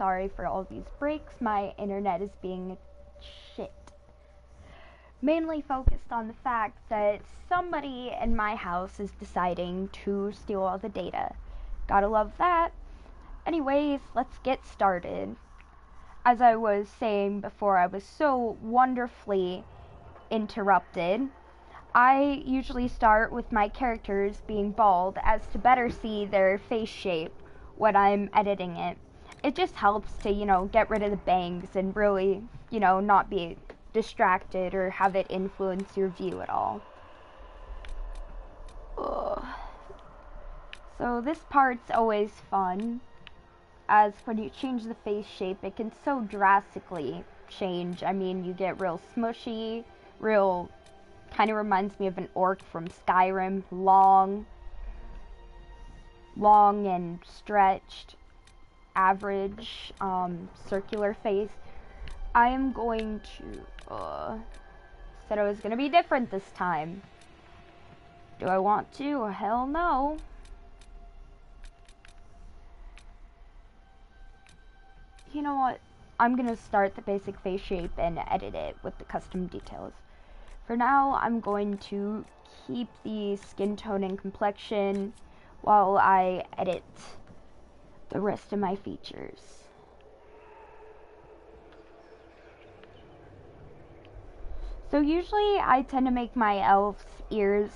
sorry for all these breaks. My internet is being shit. Mainly focused on the fact that somebody in my house is deciding to steal all the data. Gotta love that. Anyways, let's get started. As I was saying before, I was so wonderfully interrupted. I usually start with my characters being bald as to better see their face shape when I'm editing it. It just helps to, get rid of the bangs and really, not be distracted or have it influence your view at all. Ugh. So this part's always fun, as when you change the face shape, it can so drastically change. I mean, you get real smushy, real, kind of reminds me of an orc from Skyrim, long and stretched, average, circular face. I am going to, said I was going to be different this time. Do I want to? Hell no. You know what? I'm going to start the basic face shape and edit it with the custom details. For now, I'm going to keep the skin tone and complexion while I edit the rest of my features. So usually I tend to make my elf's ears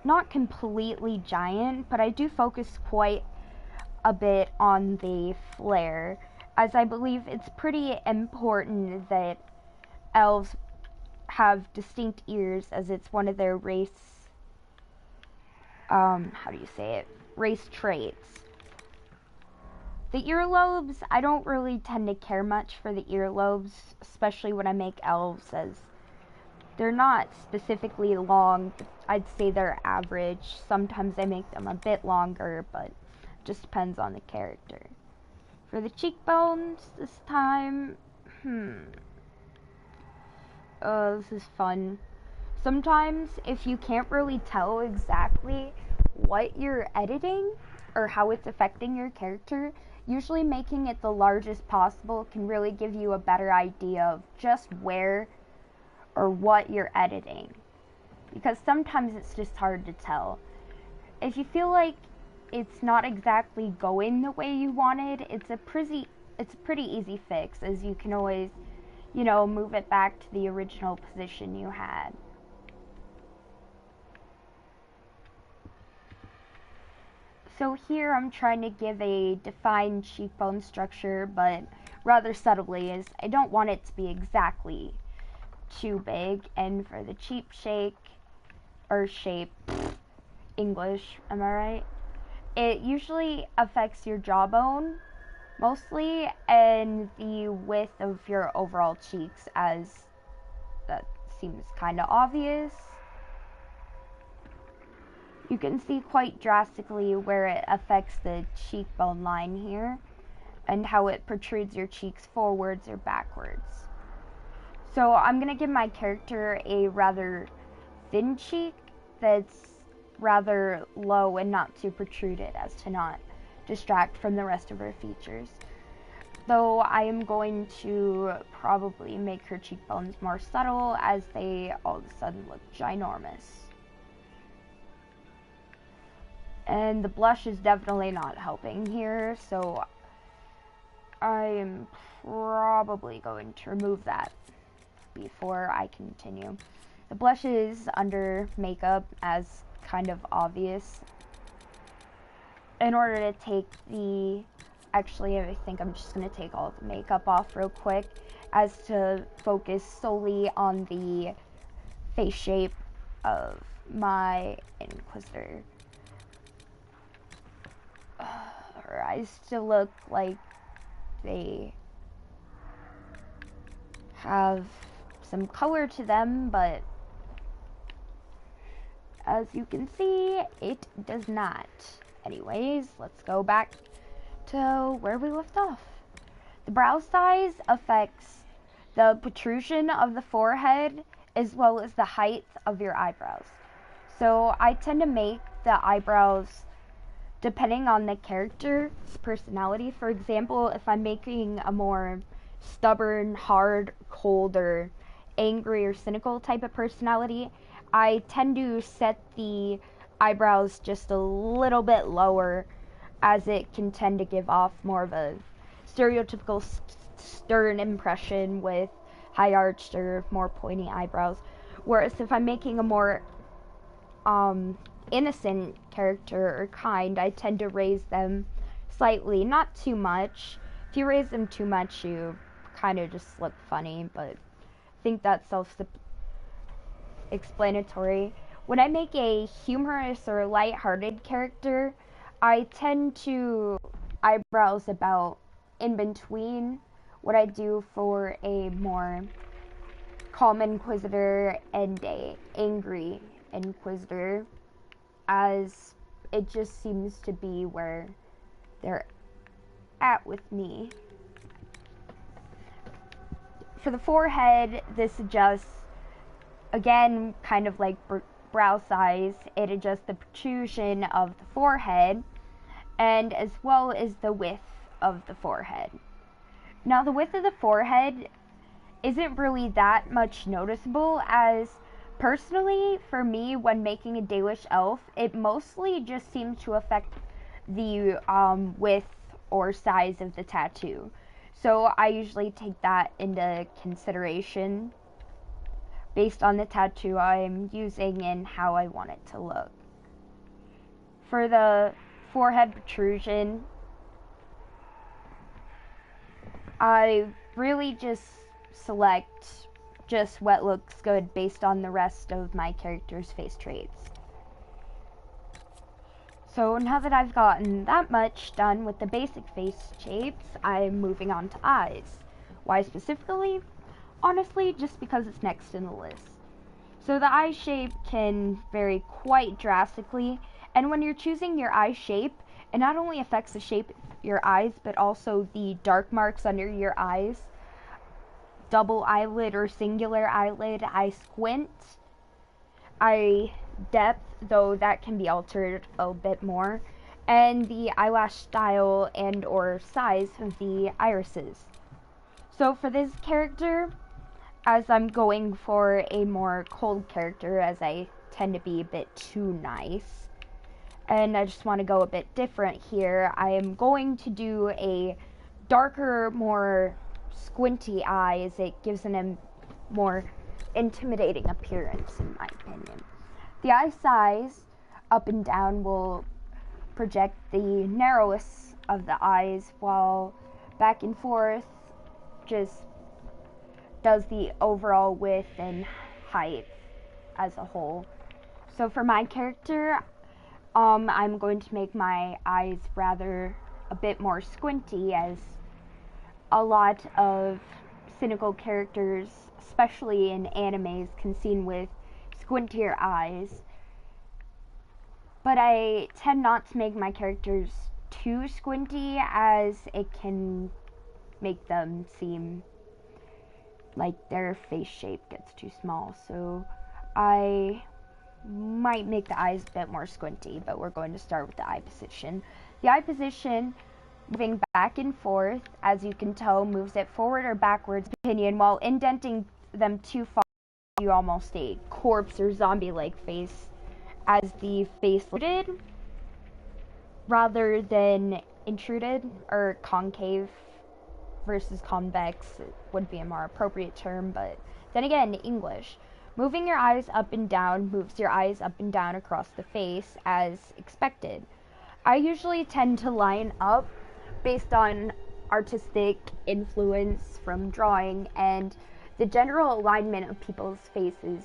not completely giant, but I do focus quite a bit on the flare, as I believe it's pretty important that elves have distinct ears, as it's one of their race, race traits. The earlobes, I don't really tend to care much for the earlobes, especially when I make elves, as they're not specifically long. I'd say they're average. Sometimes I make them a bit longer, but just depends on the character. For the cheekbones this time, this is fun. Sometimes if you can't really tell exactly what you're editing or how it's affecting your character, usually making it the largest possible can really give you a better idea of just where or what you're editing, because sometimes it's just hard to tell. If you feel like it's not exactly going the way you wanted, it's a pretty easy fix, as you can always, move it back to the original position you had. So here I'm trying to give a defined cheekbone structure, but rather subtly, as I don't want it to be exactly too big. And for the cheek shape, English, am I right? It usually affects your jawbone mostly, and the width of your overall cheeks, as that seems kind of obvious. You can see quite drastically where it affects the cheekbone line here, and how it protrudes your cheeks forwards or backwards. So I'm going to give my character a rather thin cheek that's rather low and not too protruded, as to not distract from the rest of her features. Though I am going to probably make her cheekbones more subtle, as they all of a sudden look ginormous. And the blush is definitely not helping here, so I am probably going to remove that before I continue. The blush is under makeup, as kind of obvious. In order to take the, actually I think I'm just going to take all of the makeup off real quick, as to focus solely on the face shape of my Inquisitor. Her eyes still look like they have some color to them, but as you can see, it does not. Anyways, let's go back to where we left off. The brow size affects the protrusion of the forehead as well as the height of your eyebrows. So I tend to make the eyebrows depending on the character's personality. For example, if I'm making a more stubborn, hard, cold, or angry or cynical type of personality, I tend to set the eyebrows just a little bit lower, as it can tend to give off more of a stereotypical stern impression with high arched or more pointy eyebrows. Whereas if I'm making a more innocent character or kind, I tend to raise them slightly, not too much. If you raise them too much, you kind of just look funny, but I think that's self-explanatory. When I make a humorous or light-hearted character, I tend to eyebrows about in between what I do for a more calm inquisitor and a angry inquisitor, as it just seems to be where they're at with me. For the forehead, this adjusts, again, kind of like brow size. It adjusts the protrusion of the forehead, and as well as the width of the forehead. Now, the width of the forehead isn't really that much noticeable, as personally, for me, when making a Dalish elf, it mostly just seems to affect the width or size of the tattoo. So I usually take that into consideration based on the tattoo I'm using and how I want it to look. For the forehead protrusion, I really just select just what looks good based on the rest of my character's face traits. So now that I've gotten that much done with the basic face shapes, I'm moving on to eyes. Why specifically? Honestly, just because it's next in the list. So the eye shape can vary quite drastically, and when you're choosing your eye shape, it not only affects the shape of your eyes, but also the dark marks under your eyes, double eyelid or singular eyelid, eye squint, eye depth, though that can be altered a bit more, and the eyelash style and or size of the irises. So for this character, as I'm going for a more cold character, as I tend to be a bit too nice, and I just want to go a bit different here, I am going to do a darker, more squinty eye, as it gives a more intimidating appearance, in my opinion. The eye size, up and down, will project the narrowest of the eyes, while back and forth just does the overall width and height as a whole. So for my character, I'm going to make my eyes rather a bit more squinty, as a lot of cynical characters, especially in animes, can be seen with squintier eyes. But I tend not to make my characters too squinty, as it can make them seem like their face shape gets too small. So I might make the eyes a bit more squinty, but we're going to start with the eye position. The eye position, moving back and forth, as you can tell, moves it forward or backwards, opinion, while indenting them too far, you almost a corpse or zombie-like face, as the face intruded rather than intruded, or concave versus convex would be a more appropriate term, but then again, English. Moving your eyes up and down moves your eyes up and down across the face as expected. I usually tend to line up based on artistic influence from drawing and the general alignment of people's faces.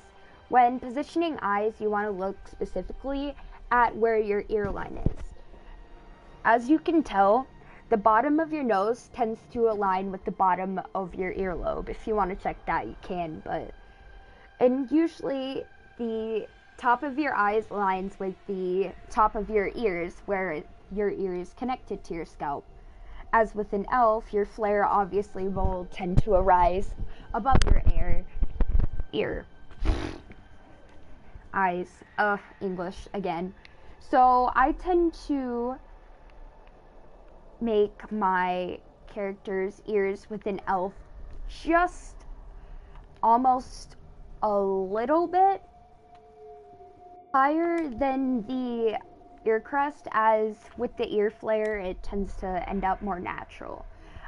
When positioning eyes, you want to look specifically at where your ear line is. As you can tell, the bottom of your nose tends to align with the bottom of your earlobe. If you want to check that, you can, and usually the top of your eyes aligns with the top of your ears, where your ear is connected to your scalp. As with an elf, your flare obviously will tend to arise above your ear. Eyes. English again. So I tend to make my character's ears with an elf just almost a little bit higher than the ear crest, as with the ear flare it tends to end up more natural.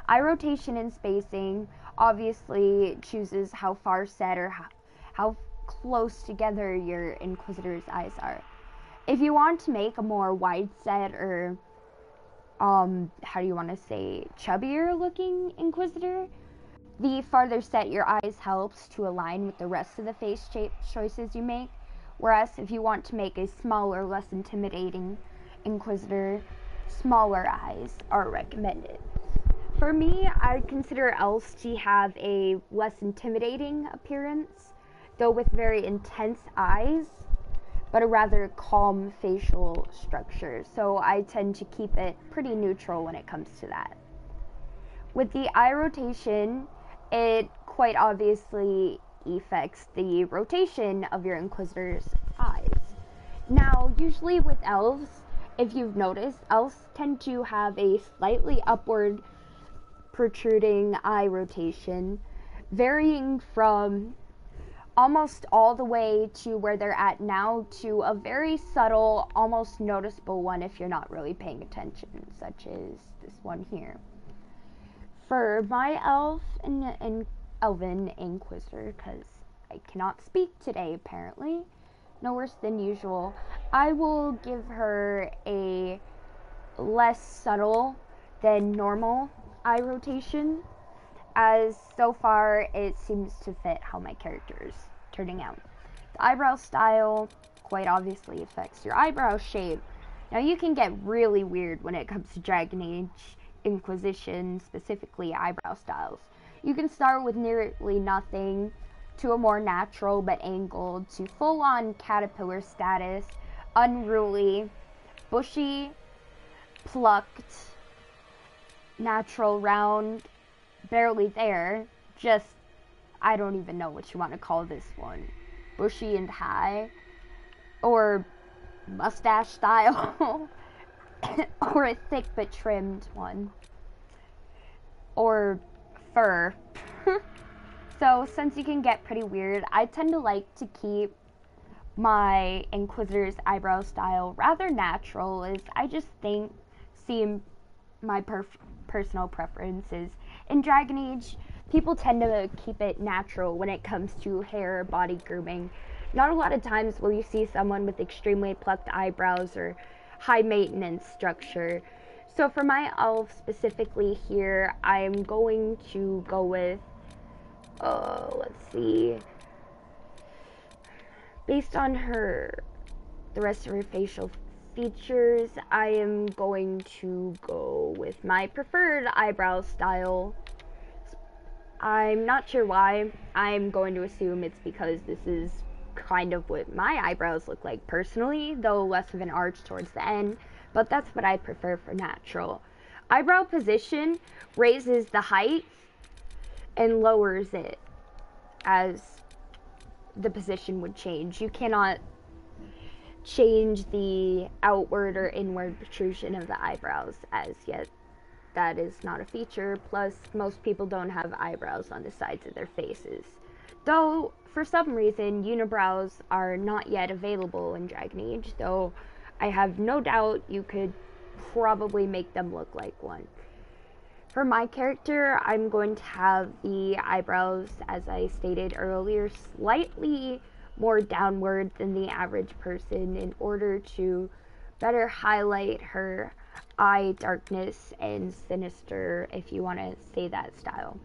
Eye rotation and spacing obviously chooses how far set or how close together your Inquisitor's eyes are. If you want to make a more wide set or how do you want to say, chubbier looking Inquisitor, the farther set your eyes helps to align with the rest of the face shape choices you make. Whereas if you want to make a smaller, less intimidating Inquisitor, smaller eyes are recommended. For me, I consider elves to have a less intimidating appearance, though with very intense eyes, but a rather calm facial structure. So I tend to keep it pretty neutral when it comes to that. With the eye rotation, it quite obviously affects the rotation of your Inquisitor's eyes. Now, usually with elves, if you've noticed, elves tend to have a slightly upward protruding eye rotation, varying from almost all the way to where they're at now to a very subtle, almost noticeable one if you're not really paying attention, such as this one here. For my elf and elven Inquisitor, because I cannot speak today apparently, no worse than usual, I will give her a less subtle than normal eye rotation, as so far it seems to fit how my character is turning out. The eyebrow style quite obviously affects your eyebrow shape. Now you can get really weird when it comes to Dragon Age Inquisition, specifically eyebrow styles. You can start with nearly nothing to a more natural but angled to full-on caterpillar status, unruly, bushy, plucked, natural, round, barely there, just, I don't even know what you want to call this one, bushy and high, or mustache style, or a thick but trimmed one, or fur. So since you can get pretty weird, I tend to like to keep my Inquisitor's eyebrow style rather natural, as I just think, see my personal preferences. In Dragon Age, people tend to keep it natural when it comes to hair, body grooming. Not a lot of times will you see someone with extremely plucked eyebrows or high maintenance structure. So for my elf specifically here, I'm going to go with, let's see, based on the rest of her facial features, I am going to go with my preferred eyebrow style. I'm not sure why. I'm going to assume it's because this is kind of what my eyebrows look like personally, though less of an arch towards the end, but that's what I prefer for natural. Eyebrow position raises the height and lowers it as the position would change. You cannot change the outward or inward protrusion of the eyebrows as yet. That is not a feature, plus most people don't have eyebrows on the sides of their faces. Though, for some reason, unibrows are not yet available in Dragon Age, though I have no doubt you could probably make them look like one. For my character, I'm going to have the eyebrows, as I stated earlier, slightly more downward than the average person in order to better highlight her eye darkness and sinister, if you want to say that style.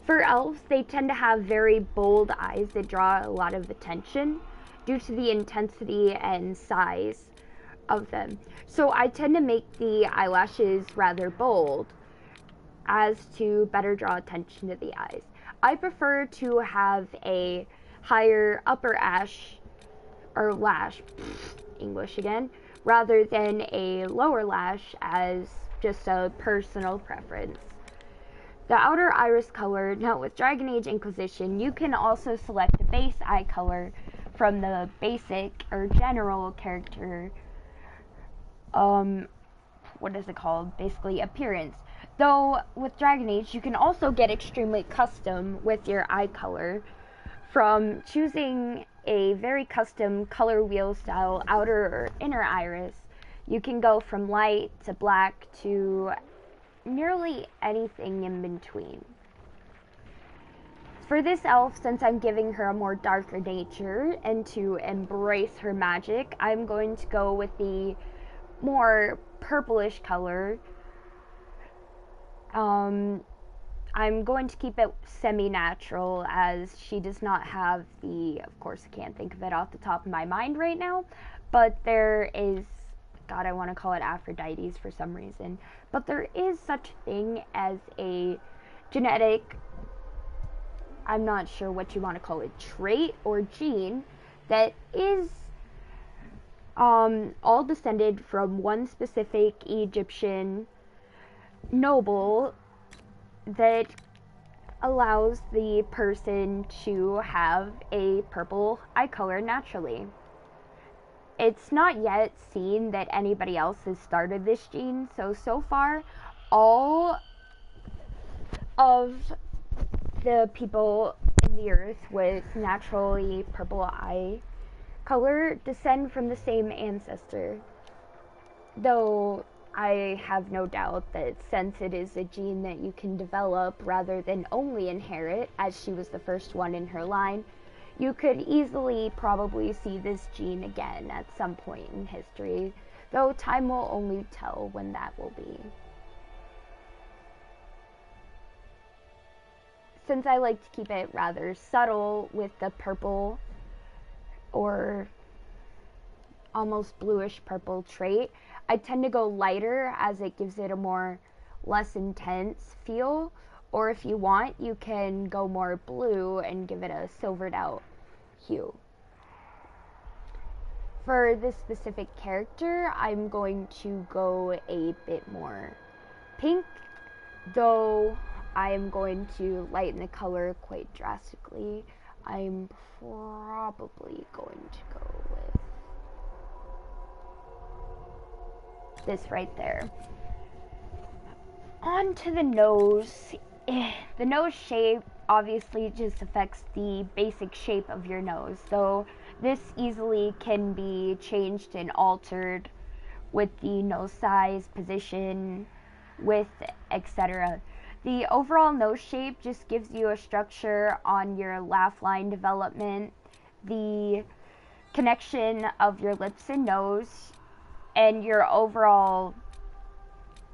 For elves, they tend to have very bold eyes that draw a lot of attention due to the intensity and size of them. So I tend to make the eyelashes rather bold as to better draw attention to the eyes. I prefer to have a higher upper lash, English again, rather than a lower lash, as just a personal preference. The outer iris color, now with Dragon Age Inquisition, you can also select a base eye color from the basic or general character what is it called? Basically appearance. Though with Dragon Age, you can also get extremely custom with your eye color, from choosing a very custom color wheel style outer or inner iris. You can go from light to black to nearly anything in between. For this elf, since I'm giving her a more darker nature and to embrace her magic, I'm going to go with the more purplish color. I'm going to keep it semi-natural, as she does not have the, of course I can't think of it off the top of my mind right now, but there is, God, I want to call it Aphrodite's for some reason, but there is such a thing as a genetic, I'm not sure what you want to call it, trait or gene that is all descended from one specific Egyptian noble that allows the person to have a purple eye color naturally. It's not yet seen that anybody else has started this gene, so far all of the people in the earth with naturally purple eye color descend from the same ancestor. Though I have no doubt that since it is a gene that you can develop rather than only inherit, as she was the first one in her line, you could easily probably see this gene again at some point in history, though time will only tell when that will be. Since I like to keep it rather subtle with the purple or almost bluish purple trait, I tend to go lighter, as it gives it a more less intense feel, or if you want, you can go more blue and give it a silvered out hue. For this specific character, I'm going to go a bit more pink, though I am going to lighten the color quite drastically. I'm probably going to go with this right there. On to the nose. The nose shape obviously just affects the basic shape of your nose, though this easily can be changed and altered with the nose size, position, width, etc. The overall nose shape just gives you a structure on your laugh line development, the connection of your lips and nose, and your overall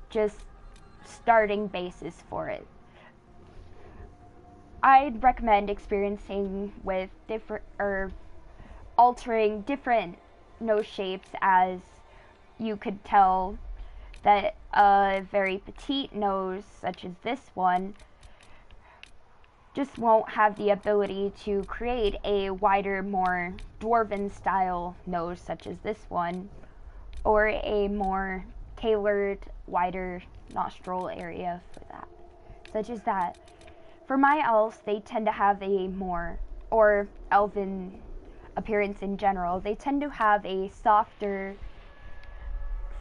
just starting basis for it. I'd recommend experimenting with different or altering different nose shapes, as you could tell that a very petite nose such as this one just won't have the ability to create a wider, more dwarven style nose such as this one, or a more tailored, wider nostril area for that, such as that. For my elves, they tend to have a more, or elven appearance in general, they tend to have a softer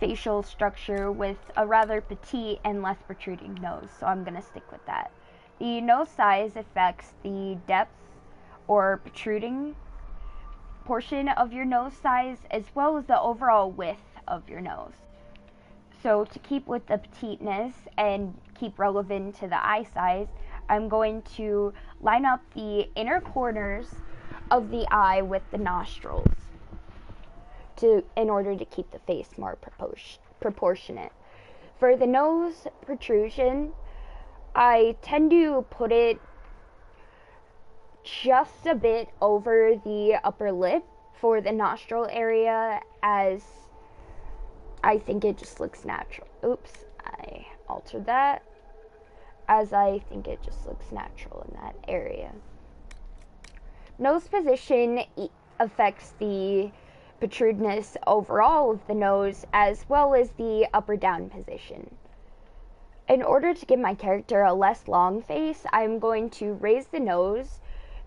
facial structure with a rather petite and less protruding nose, so I'm going to stick with that. The nose size affects the depth or protruding portion of your nose size, as well as the overall width of your nose. So to keep with the petiteness and keep relevant to the eye size, I'm going to line up the inner corners of the eye with the nostrils in order to keep the face more proportionate. For the nose protrusion, I tend to put it just a bit over the upper lip for the nostril area, as I think it just looks natural. Oops, I altered that. As I think it just looks natural in that area. Nose position affects the protrudeness overall of the nose, as well as the up or down position. In order to give my character a less long face, I'm going to raise the nose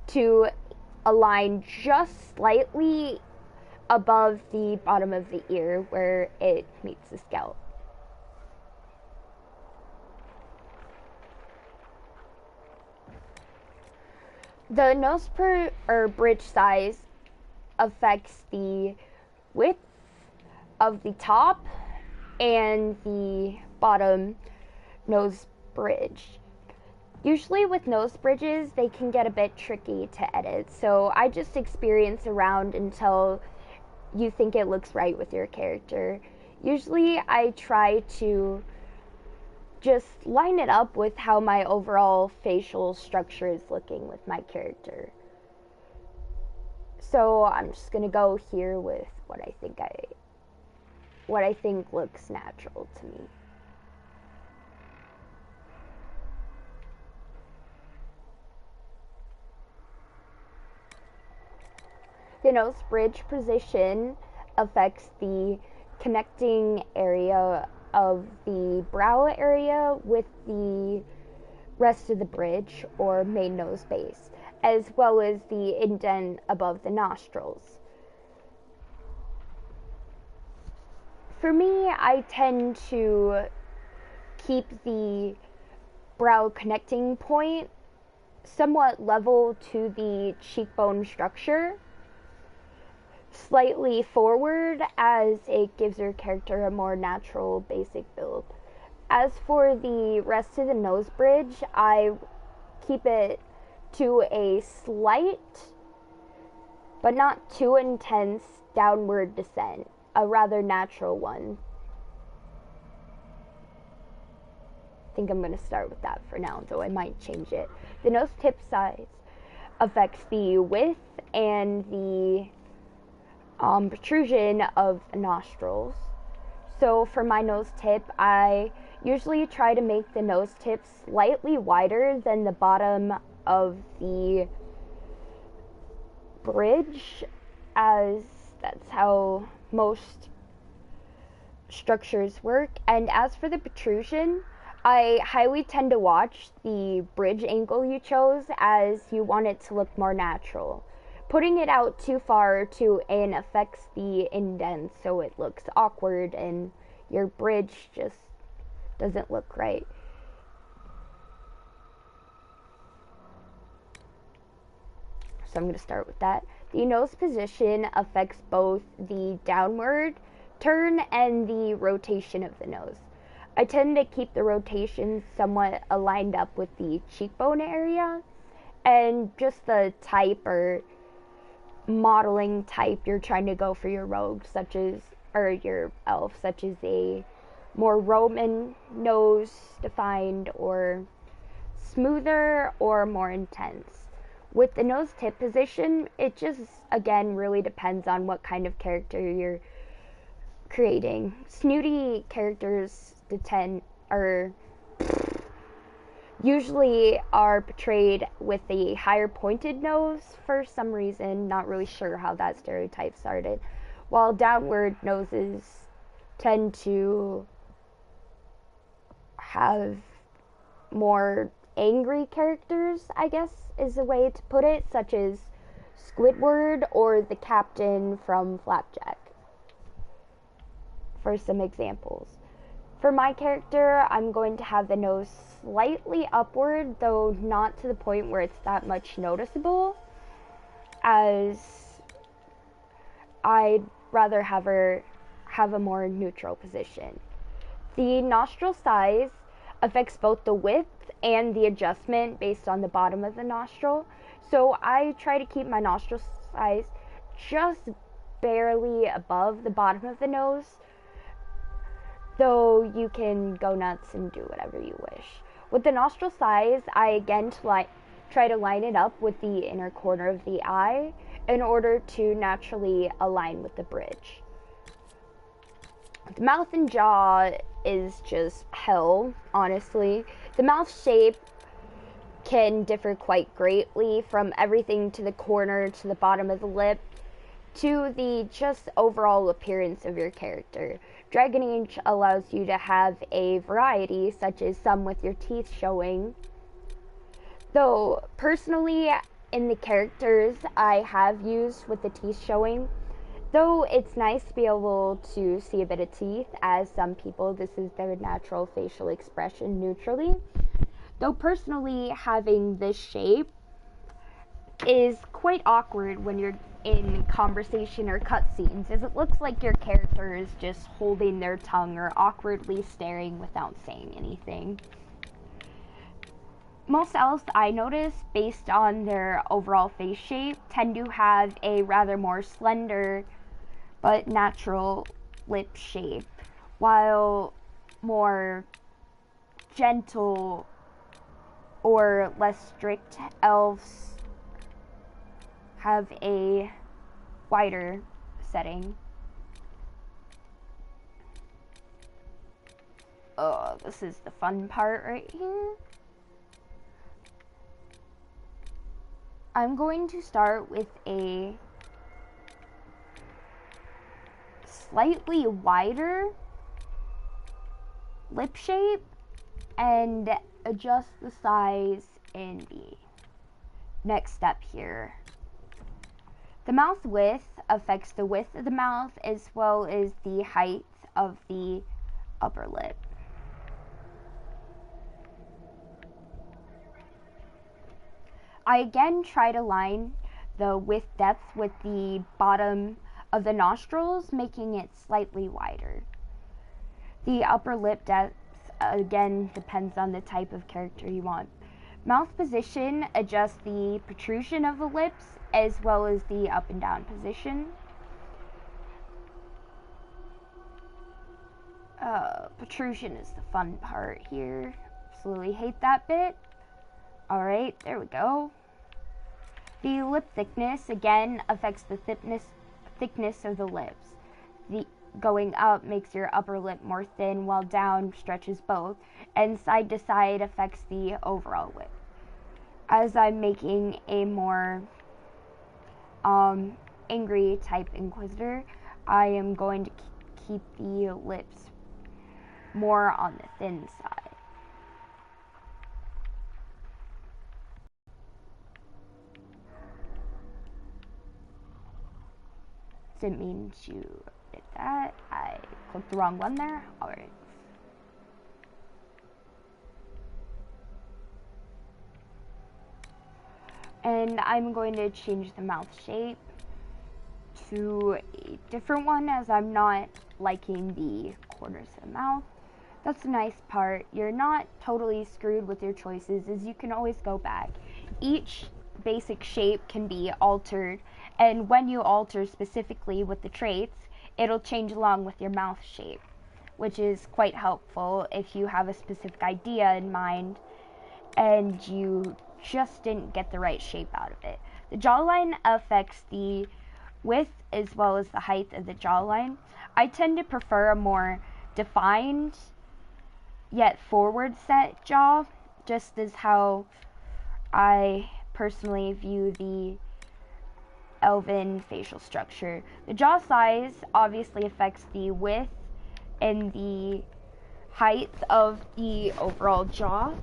to align just slightly above the bottom of the ear where it meets the scalp. The nose bridge size affects the width of the top and the bottom nose bridge. Usually with nose bridges, they can get a bit tricky to edit, so I just experience around until you think it looks right with your character. Usually I try to just line it up with how my overall facial structure is looking with my character. So I'm just gonna go here with what I think looks natural to me. The nose bridge position affects the connecting area of the brow area with the rest of the bridge or main nose base, as well as the indent above the nostrils. For me, I tend to keep the brow connecting point somewhat level to the cheekbone structure, slightly forward, as it gives your character a more natural basic build. As for the rest of the nose bridge, I keep it to a slight but not too intense downward descent, a rather natural one. I think I'm going to start with that for now, though I might change it. The nose tip size affects the width and the protrusion of the nostrils. So for my nose tip, I usually try to make the nose tip slightly wider than the bottom of the bridge, as that's how most structures work. And as for the protrusion, I highly tend to watch the bridge angle you chose, as you want it to look more natural. Putting it out too far too in affects the indent, so it looks awkward and your bridge just doesn't look right. So I'm going to start with that. The nose position affects both the downward turn and the rotation of the nose. I tend to keep the rotation somewhat aligned up with the cheekbone area, and just the type or modeling type you're trying to go for your rogue, such as, or your elf, such as a more Roman nose defined, or smoother, or more intense. With the nose tip position, it just again really depends on what kind of character you're creating. Snooty characters usually are portrayed with a higher pointed nose for some reason, not really sure how that stereotype started, while downward noses tend to have more angry characters, I guess is a way to put it, such as Squidward or the captain from Flapjack, for some examples. For my character, I'm going to have the nose slightly upward, though not to the point where it's that much noticeable, as I'd rather have her have a more neutral position. The nostril size affects both the width and the adjustment based on the bottom of the nostril, so I try to keep my nostril size just barely above the bottom of the nose, though you can go nuts and do whatever you wish. With the nostril size, I again try to line it up with the inner corner of the eye in order to naturally align with the bridge. The mouth and jaw is just hell, honestly. The mouth shape can differ quite greatly, from everything to the corner to the bottom of the lip to the just overall appearance of your character. Dragon Age allows you to have a variety, such as some with your teeth showing. Though, personally, in the characters I have used with the teeth showing, though it's nice to be able to see a bit of teeth, as some people, this is their natural facial expression neutrally. Though personally, having this shape is quite awkward when you're in conversation or cutscenes, as it looks like your character is just holding their tongue or awkwardly staring without saying anything. Most elves I notice, based on their overall face shape, tend to have a rather more slender but natural lip shape, while more gentle or less strict elves have a wider setting. Oh, this is the fun part right here. I'm going to start with a slightly wider lip shape and adjust the size in the next step here. The mouth width affects the width of the mouth as well as the height of the upper lip. I again try to line the width depth with the bottom of the nostrils, making it slightly wider. The upper lip depth again depends on the type of character you want. Mouth position adjusts the protrusion of the lips as well as the up and down position. Protrusion is the fun part here. Absolutely hate that bit. Alright, there we go. The lip thickness again affects the thickness of the lips. The going up makes your upper lip more thin, while down stretches both, and side to side affects the overall width. As I'm making a more angry type Inquisitor, I am going to keep the lips more on the thin side. Didn't mean to did that. I clicked the wrong one there. Alright. And I'm going to change the mouth shape to a different one, as I'm not liking the corners of the mouth. That's the nice part. You're not totally screwed with your choices, as you can always go back. Each basic shape can be altered, and when you alter specifically with the traits, it'll change along with your mouth shape, which is quite helpful if you have a specific idea in mind and you just didn't get the right shape out of it. The jawline affects the width as well as the height of the jawline. I tend to prefer a more defined yet forward set jaw, just as how I personally view the elven facial structure. The jaw size obviously affects the width and the height of the overall jaw.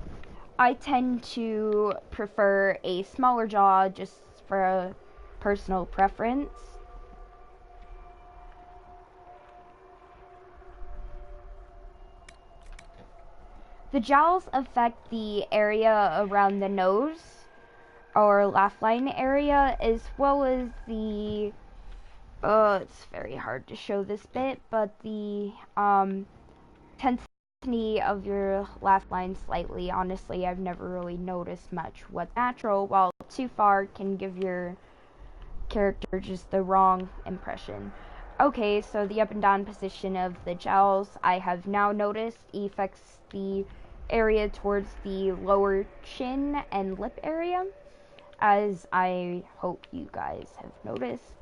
I tend to prefer a smaller jaw just for a personal preference. The jowls affect the area around the nose or laugh line area, as well as the it's very hard to show this bit, but the intensity of your laugh line slightly. Honestly, I've never really noticed much what's natural, while too far can give your character just the wrong impression. Okay, so the up and down position of the jowls, I have now noticed, affects the area towards the lower chin and lip area, as I hope you guys have noticed,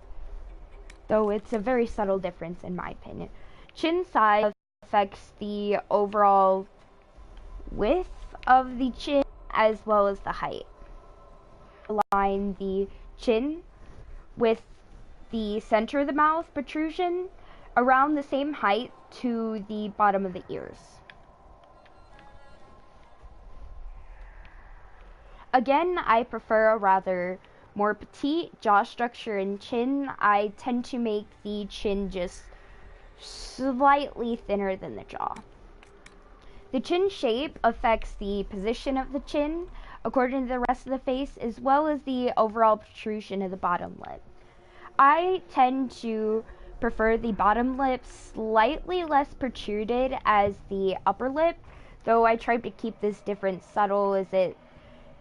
though it's a very subtle difference in my opinion. Chin size affects the overall width of the chin as well as the height. Align the chin with the center of the mouth protrusion around the same height to the bottom of the ears. Again, I prefer a rather more petite jaw structure and chin. I tend to make the chin just slightly thinner than the jaw. The chin shape affects the position of the chin according to the rest of the face, as well as the overall protrusion of the bottom lip. I tend to prefer the bottom lip slightly less protruded as the upper lip, though I try to keep this difference subtle as it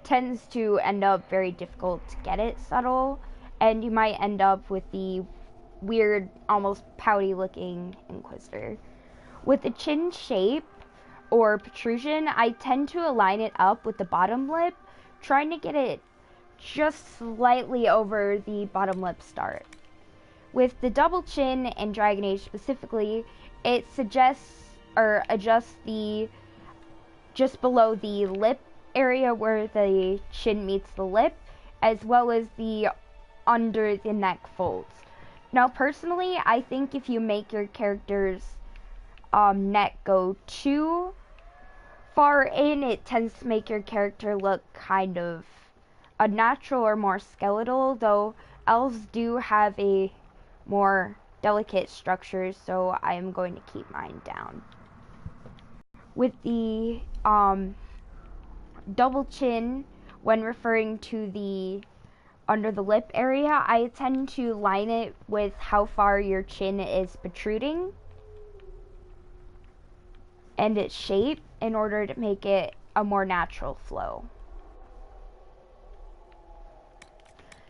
tends to end up very difficult to get it subtle, and you might end up with the weird, almost pouty looking Inquisitor. With the chin shape or protrusion, I tend to align it up with the bottom lip, trying to get it just slightly over the bottom lip start. With the double chin and Dragon Age specifically, it suggests or adjusts the just below the lip area where the chin meets the lip, as well as the under the neck folds. Now personally, I think if you make your character's neck go too far in, it tends to make your character look kind of unnatural or more skeletal, though elves do have a more delicate structure, so I am going to keep mine down. With the double chin, when referring to the under the lip area, I tend to line it with how far your chin is protruding and its shape in order to make it a more natural flow.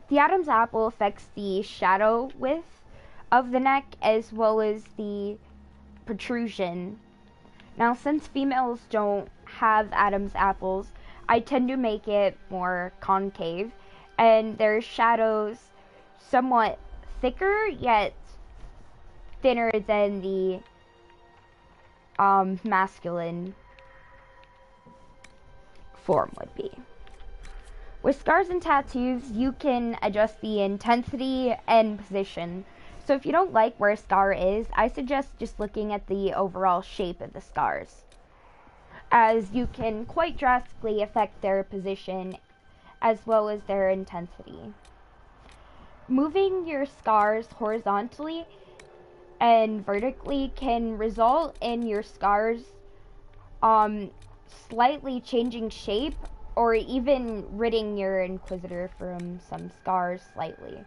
The Adam's apple affects the shadow width of the neck as well as the protrusion. Now, since females don't have Adam's apples, I tend to make it more concave, and their shadows somewhat thicker yet thinner than the masculine form would be. With scars and tattoos, you can adjust the intensity and position. So if you don't like where a scar is, I suggest just looking at the overall shape of the scars, as you can quite drastically affect their position as well as their intensity. Moving your scars horizontally and vertically can result in your scars slightly changing shape, or even ridding your Inquisitor from some scars slightly.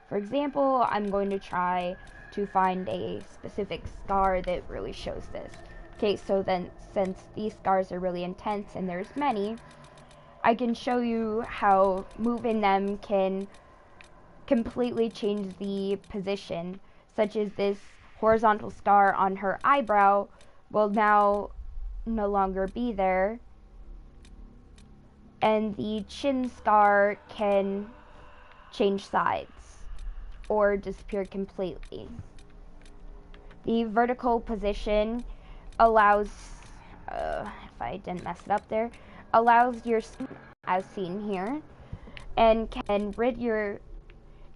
For example, I'm going to try to find a specific scar that really shows this. Okay, so then since these scars are really intense and there's many, I can show you how moving them can completely change the position, such as this horizontal scar on her eyebrow will now no longer be there, and the chin scar can change sides or disappear completely. The vertical position allows, if I didn't mess it up there, allows your skin, as seen here, and can rid your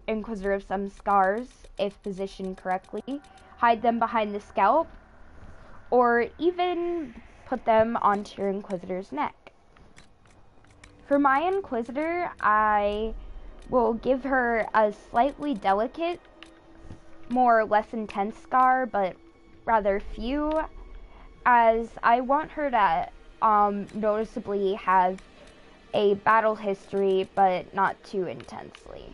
Inquisitor of some scars if positioned correctly, hide them behind the scalp, or even put them onto your Inquisitor's neck. For my Inquisitor, I will give her a slightly delicate, more or less intense scar, but rather few, as I want her to noticeably have a battle history, but not too intensely.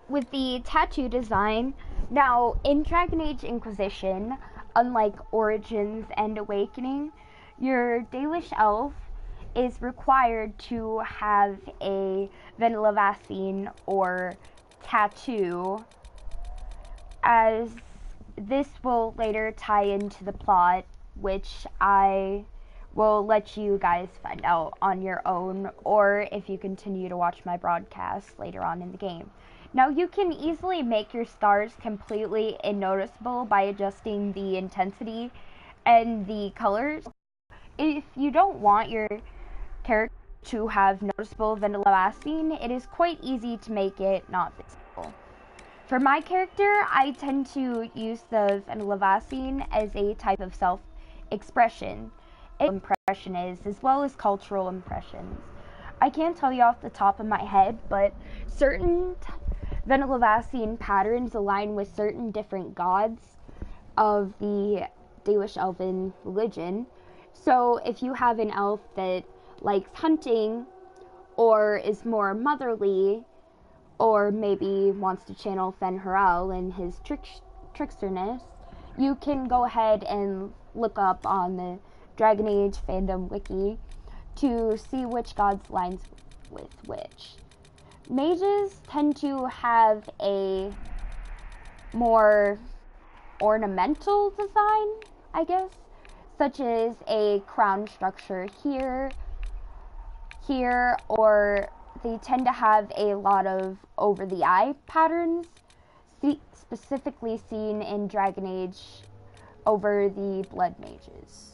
With the tattoo design, now in Dragon Age Inquisition, unlike Origins and Awakening, your Dalish elf is required to have a Vanilla Vaccine or tattoo, as this will later tie into the plot, which I will let you guys find out on your own, or if you continue to watch my broadcast later on in the game. Now, you can easily make your scars completely unnoticeable by adjusting the intensity and the colors. If you don't want your character to have noticeable vanilla scene, it is quite easy to make it not visible. For my character, I tend to use the vanilla scene as a type of self-expression. Impression is, as well as cultural impressions. I can't tell you off the top of my head, but certain Venelavasian patterns align with certain different gods of the Dalish Elven religion. So if you have an elf that likes hunting, or is more motherly, or maybe wants to channel Fen-Harel and his tricksterness, you can go ahead and look up on the Dragon Age fandom wiki to see which gods lines with which. Mages tend to have a more ornamental design, I guess, such as a crown structure here, or they tend to have a lot of over-the-eye patterns, specifically seen in Dragon Age over the Blood Mages.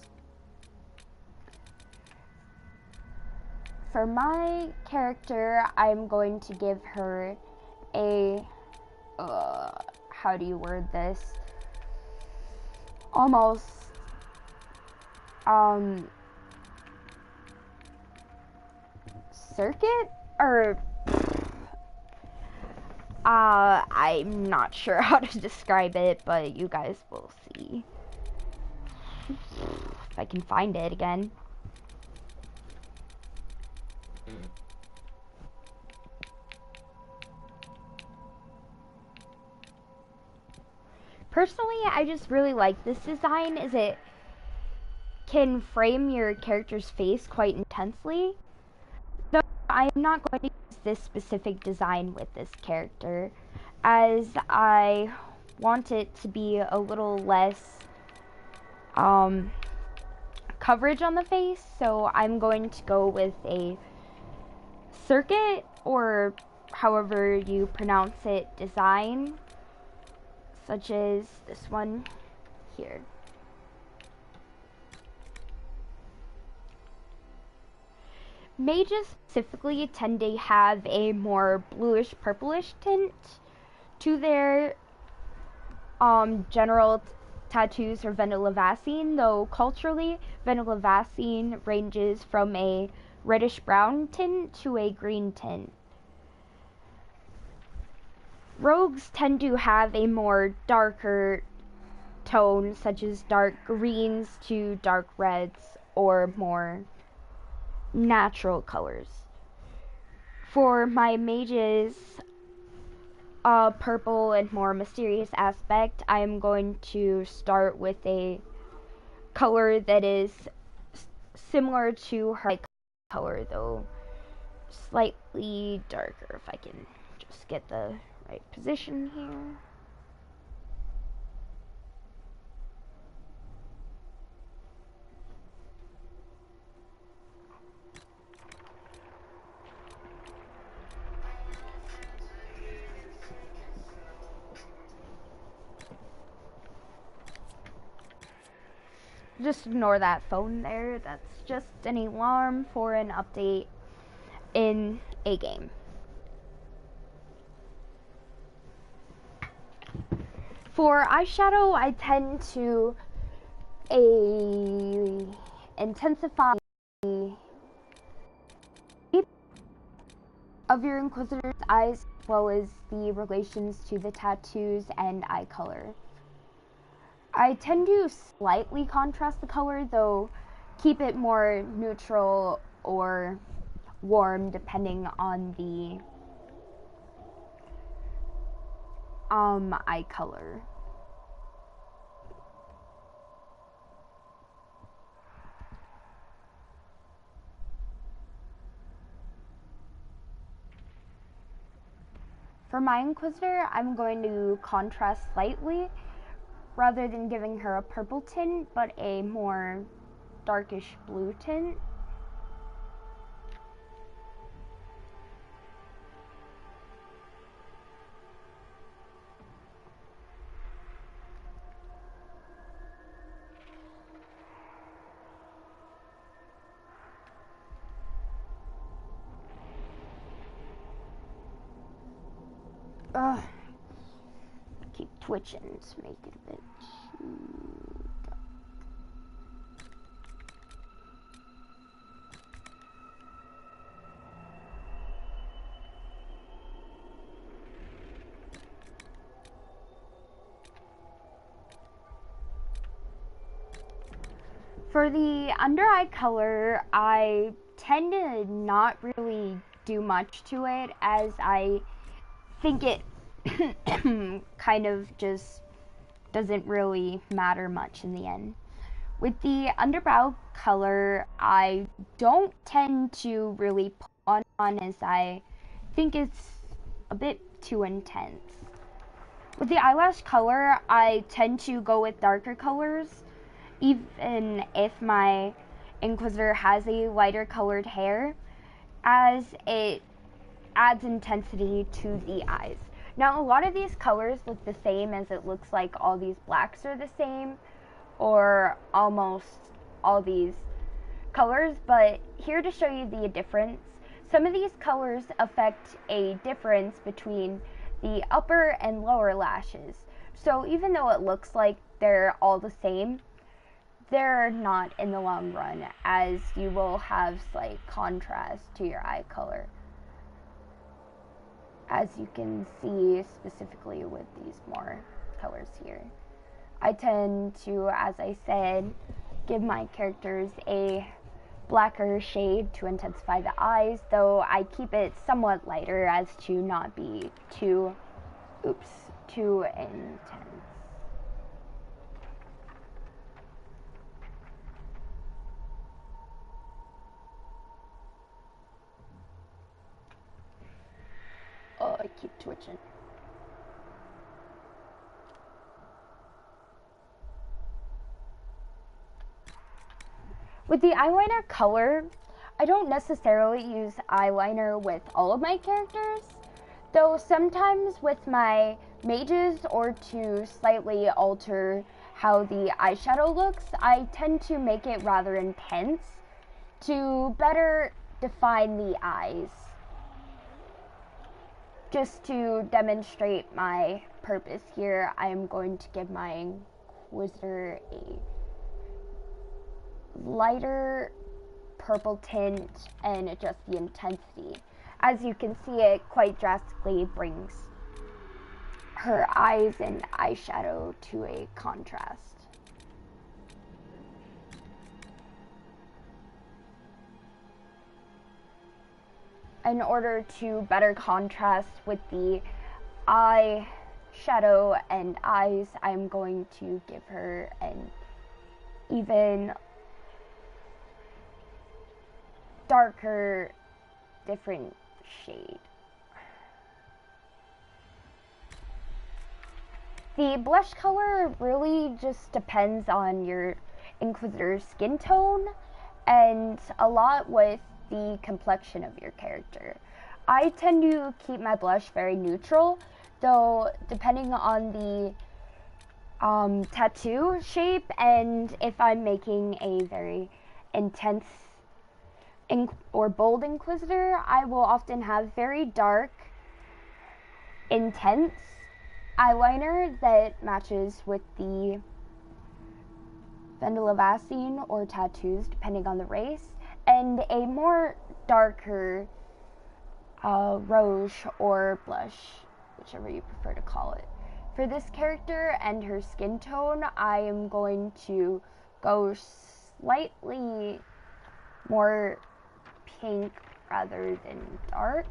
For my character, I'm going to give her a, how do you word this? Almost, circuit? Or, I'm not sure how to describe it, but you guys will see. If I can find it again. Personally, I just really like this design, as it can frame your character's face quite intensely. Though I am not going to use this specific design with this character, as I want it to be a little less coverage on the face, so I'm going to go with a circuit, or however you pronounce it, design, such as this one here. Mages specifically tend to have a more bluish purplish tint to their general tattoos or Venelavasian, though culturally Venelavasian ranges from a reddish brown tint to a green tint. Rogues tend to have a more darker tone, such as dark greens to dark reds, or more natural colors. For my mage's purple and more mysterious aspect, I am going to start with a color that is similar to her color, though slightly darker, if I can just get the right position here. Just ignore that phone there. That's just an alarm for an update in a game. For eyeshadow, I tend to intensify of your Inquisitor's eyes, as well as the relations to the tattoos and eye color. I tend to slightly contrast the color, though keep it more neutral or warm depending on the eye color. For my Inquisitor, I'm going to contrast slightly, rather than giving her a purple tint, but a more darkish blue tint. Ugh. Keep twitching to make it a bit too dark. For the under eye color, I tend to not really do much to it, as I think it kind of just doesn't really matter much in the end. With the underbrow color, I don't tend to really put on as I think it's a bit too intense. With the eyelash color, I tend to go with darker colors, even if my Inquisitor has a lighter colored hair, as it adds intensity to the eyes. Now, a lot of these colors look the same, as it looks like all these blacks are the same, or almost all these colors, but here to show you the difference. Some of these colors affect a difference between the upper and lower lashes. So even though it looks like they're all the same, they're not in the long run, as you will have slight contrast to your eye color, as you can see specifically with these more colors here. I tend to, as I said, give my characters a blacker shade to intensify the eyes, though I keep it somewhat lighter as to not be too intense. Oh, I keep twitching. With the eyeliner color, I don't necessarily use eyeliner with all of my characters, though sometimes with my mages, or to slightly alter how the eyeshadow looks, I tend to make it rather intense to better define the eyes. Just to demonstrate my purpose here, I am going to give my Inquisitor a lighter purple tint and adjust the intensity. As you can see, it quite drastically brings her eyes and eyeshadow to a contrast. In order to better contrast with the eye shadow and eyes, I'm going to give her an even darker, different shade. The blush color really just depends on your Inquisitor's skin tone, and a lot with the complexion of your character. I tend to keep my blush very neutral, though depending on the tattoo shape, and if I'm making a very intense or bold Inquisitor, I will often have very dark, intense eyeliner that matches with the Vendelassine or tattoos, depending on the race, and a more darker rouge or blush, whichever you prefer to call it. For this character and her skin tone, I am going to go slightly more pink rather than dark,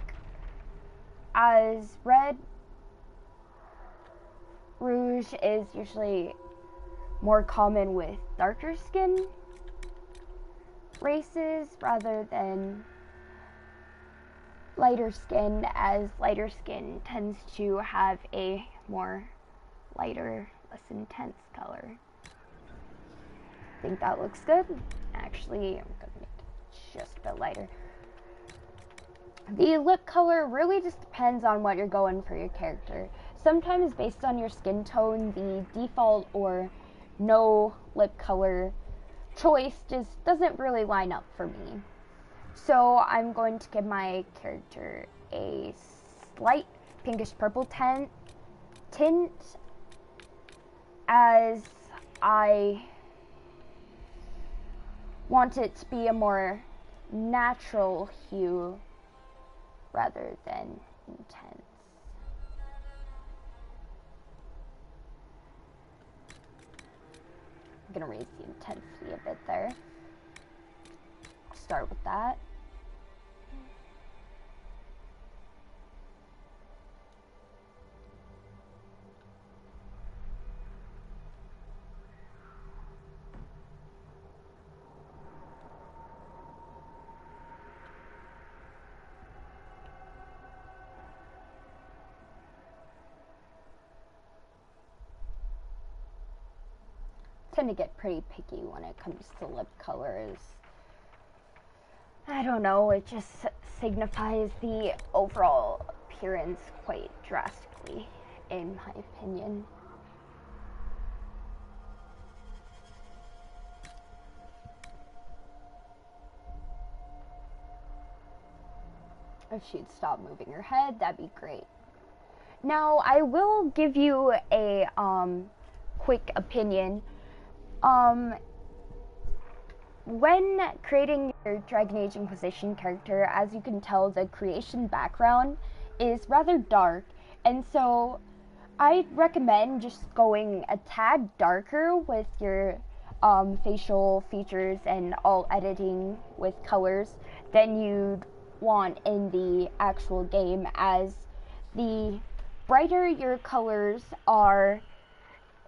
as red rouge is usually more common with darker skin races rather than lighter skin, as lighter skin tends to have a more lighter, less intense color. I think that looks good. Actually, I'm gonna make it just a bit lighter. The lip color really just depends on what you're going for your character. Sometimes based on your skin tone, the default or no lip color choice just doesn't really line up for me. So I'm going to give my character a slight pinkish purple tint, as I want it to be a more natural hue rather than intense. I'm gonna raise the intensity a bit there. I'll start with that. Tend to get pretty picky when it comes to lip colors. I don't know, it just signifies the overall appearance quite drastically, in my opinion. If she'd stop moving her head, that'd be great. Now, I will give you a quick opinion. When creating your Dragon Age Inquisition character, as you can tell, the creation background is rather dark, and so I'd recommend just going a tad darker with your facial features and all editing with colors than you'd want in the actual game, as the brighter your colors are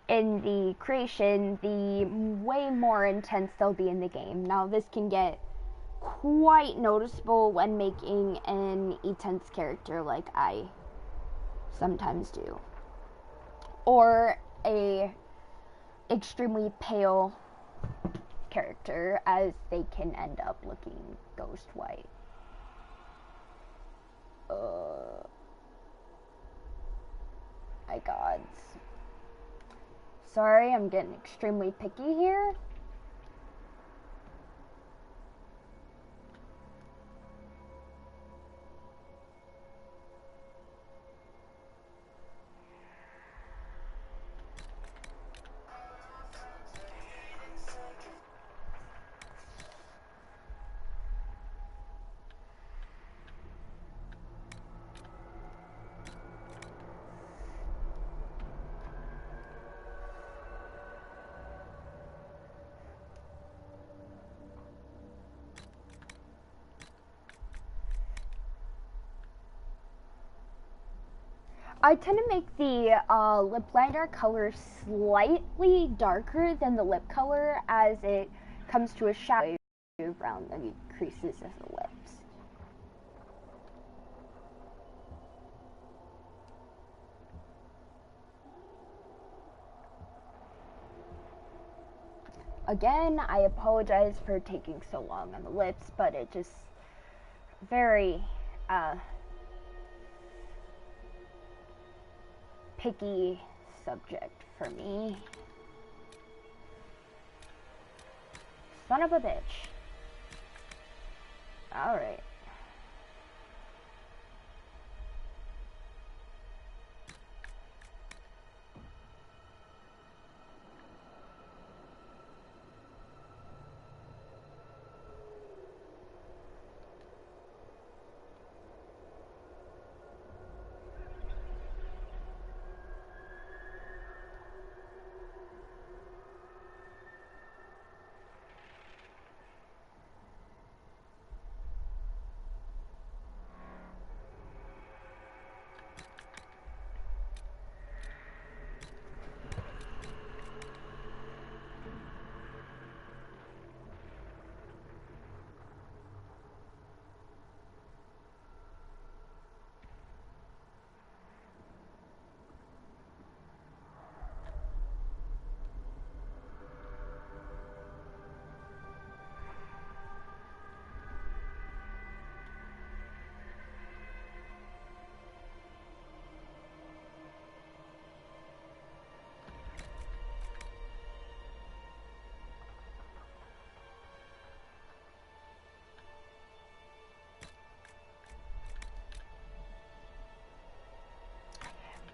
in the creation, the way more intense they'll be in the game. Now, this can get quite noticeable when making an intense character like I sometimes do, or a extremely pale character, as they can end up looking ghost white. My gods. Sorry, I'm getting extremely picky here. I tend to make the lip liner color slightly darker than the lip color as it comes to a shadow around the creases of the lips. Again, I apologize for taking so long on the lips, but it just very picky subject for me. Son of a bitch. Alright.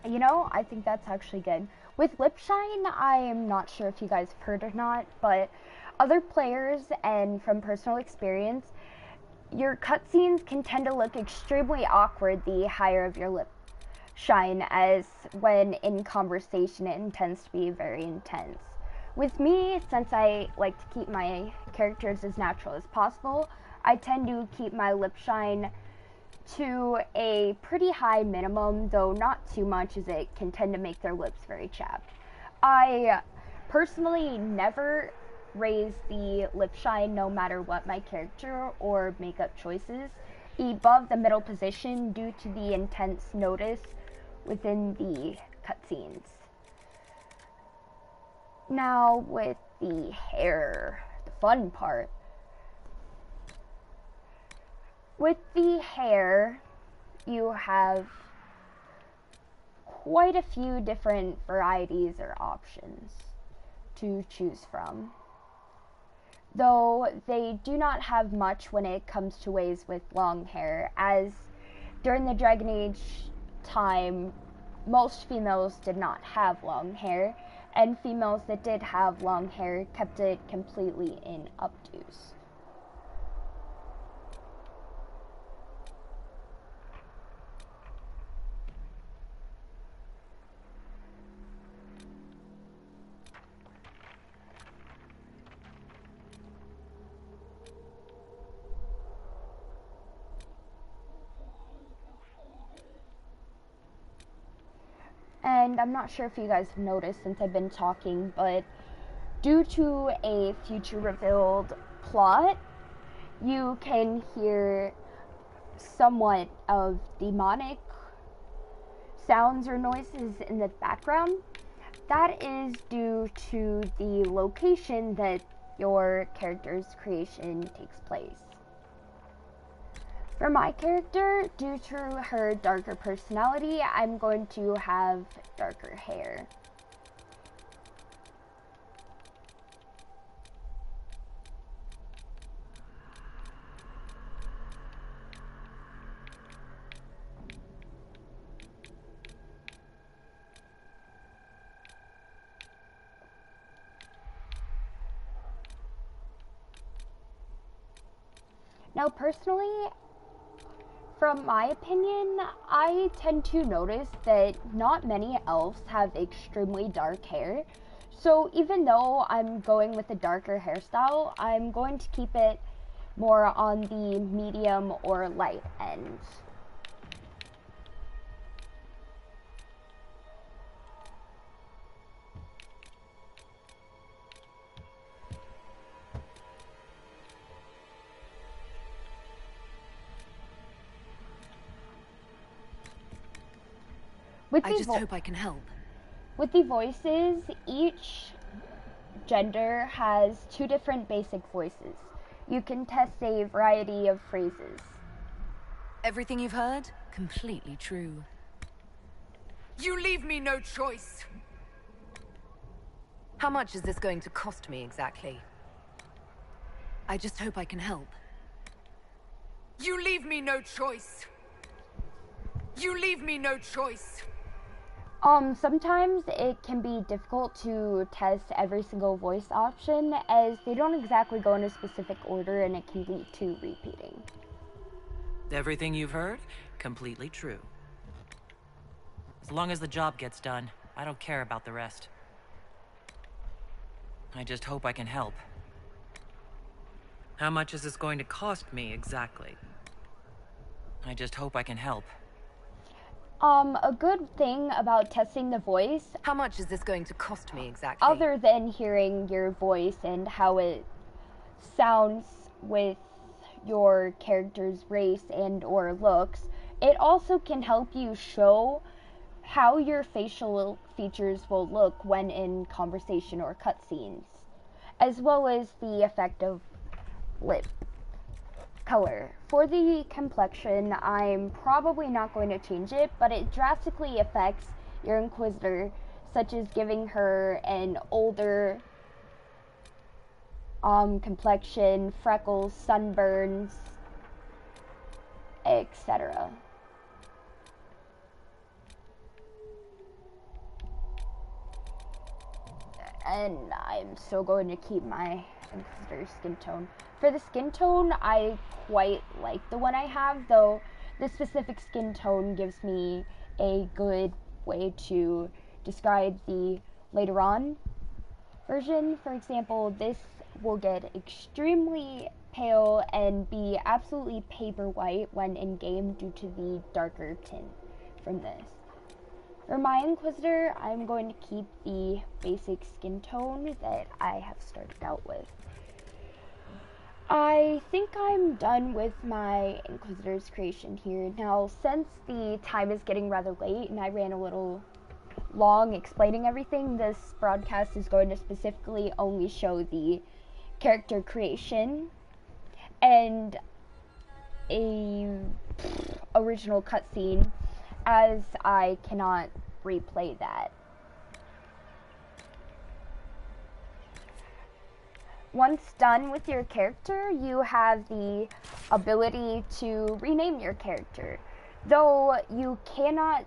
You know, I think that's actually good. With lip shine, I am not sure if you guys have heard or not, but other players and from personal experience, your cutscenes can tend to look extremely awkward the higher of your lip shine, as when in conversation it tends to be very intense. With me, since I like to keep my characters as natural as possible, I tend to keep my lip shine to a pretty high minimum, though not too much as it can tend to make their lips very chapped. I personally never raise the lip shine no matter what my character or makeup choices above the middle position due to the intense notice within the cutscenes. Now with the hair, the fun part. With the hair, you have quite a few different varieties or options to choose from. Though they do not have much when it comes to ways with long hair, as during the Dragon Age time, most females did not have long hair, and females that did have long hair kept it completely in updos. And I'm not sure if you guys have noticed since I've been talking, but due to a future revealed plot, you can hear somewhat of demonic sounds or noises in the background. That is due to the location that your character's creation takes place. For my character, due to her darker personality, I'm going to have darker hair. Now, personally, from my opinion, I tend to notice that not many elves have extremely dark hair. So even though I'm going with a darker hairstyle, I'm going to keep it more on the medium or light end. I just hope I can help. With the voices, each gender has 2 different basic voices. You can test a variety of phrases. Everything you've heard? Completely true. You leave me no choice. How much is this going to cost me exactly? I just hope I can help. You leave me no choice. You leave me no choice. Sometimes it can be difficult to test every single voice option as they don't exactly go in a specific order and it can lead to repeating. Everything you've heard? Completely true. As long as the job gets done, I don't care about the rest. I just hope I can help. How much is this going to cost me exactly? I just hope I can help. A good thing about testing the voice, How much is this going to cost me exactly? other than hearing your voice and how it sounds with your character's race and or looks, it also can help you show how your facial features will look when in conversation or cutscenes, as well as the effect of lip color. For the complexion, I'm probably not going to change it, but it drastically affects your Inquisitor, such as giving her an older complexion, freckles, sunburns, etc. and I'm still going to keep my Inquisitor skin tone. For the skin tone, I quite like the one I have, though this specific skin tone gives me a good way to describe the later on version. For example, this will get extremely pale and be absolutely paper white when in game due to the darker tint from this. For my Inquisitor, I'm going to keep the basic skin tone that I have started out with. I think I'm done with my Inquisitor's creation here. Now, since the time is getting rather late and I ran a little long explaining everything, this broadcast is going to specifically only show the character creation and a original cutscene, as I cannot replay that. Once done with your character, you have the ability to rename your character, though you cannot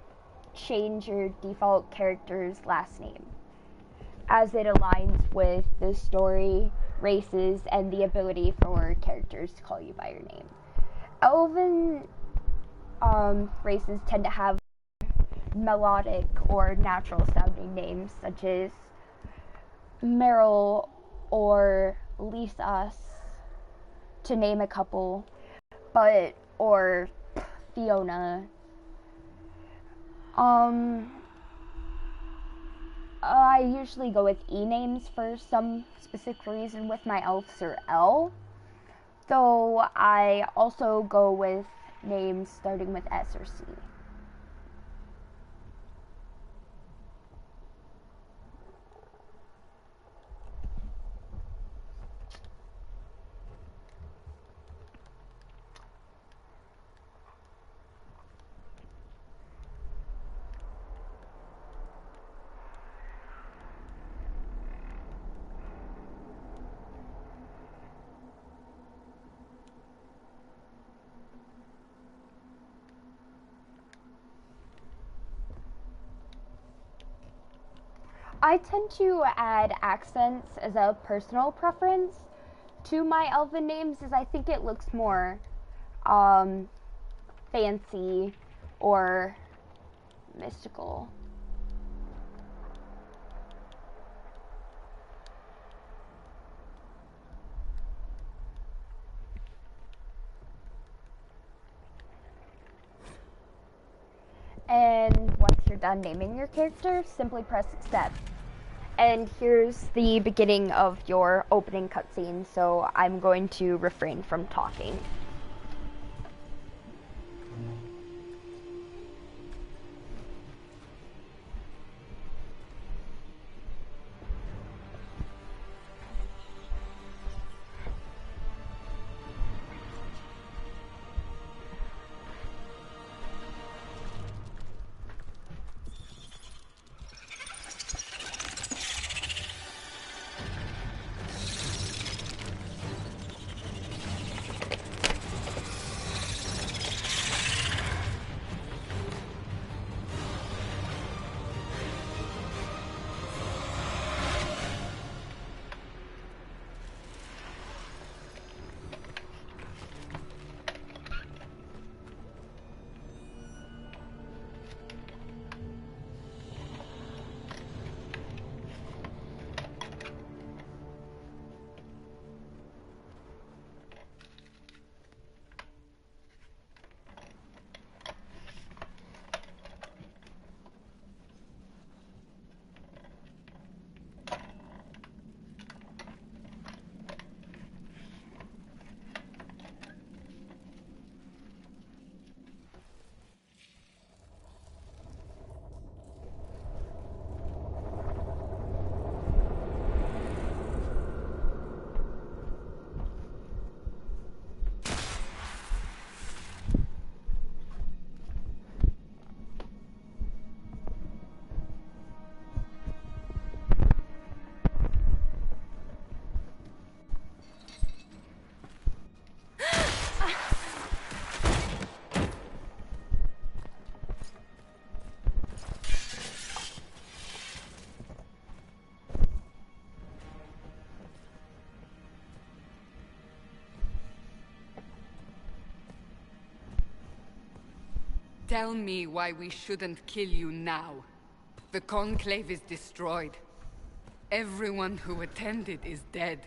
change your default character's last name, as it aligns with the story, races, and the ability for characters to call you by your name. Elven races tend to have melodic or natural sounding names, such as Meryl or Lisas, to name a couple, or Fiona. I usually go with E names for some specific reason with my elves, or L, though I also go with names starting with S or C. I tend to add accents as a personal preference to my elven names, as I think it looks more fancy or mystical. And once you're done naming your character, simply press accept. And here's the beginning of your opening cutscene, so I'm going to refrain from talking. Tell me why we shouldn't kill you now. The Conclave is destroyed. Everyone who attended is dead.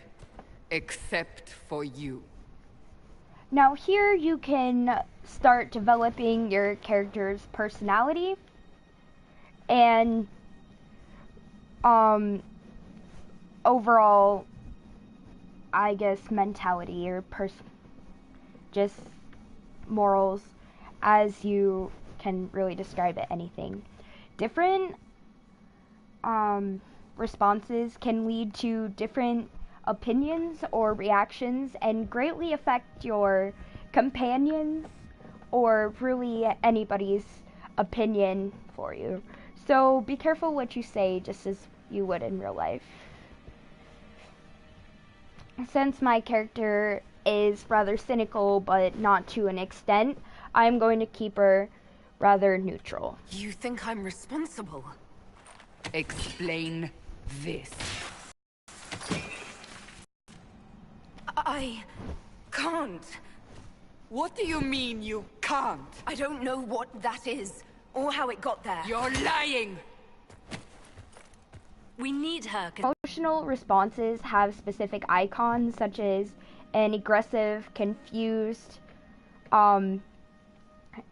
Except for you. Now here you can start developing your character's personality and overall, I guess, mentality or just morals, as you can really describe it, anything. Different responses can lead to different opinions or reactions and greatly affect your companions or really anybody's opinion for you. So be careful what you say, just as you would in real life. Since my character is rather cynical but not to an extent, I'm going to keep her rather neutral. You think I'm responsible? Explain this. I can't. What do you mean you can't? I don't know what that is, or how it got there. You're lying! We need her. Emotional responses have specific icons such as an aggressive, confused,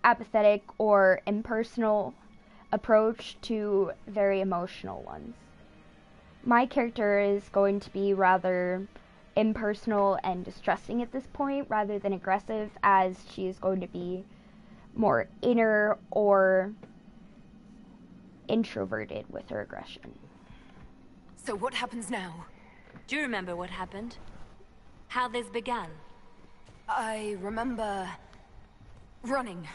apathetic, or impersonal approach to very emotional ones. My character is going to be rather impersonal and distressing at this point rather than aggressive, as she is going to be more inner or introverted with her aggression. So what happens now? Do you remember what happened? How this began? I remember running.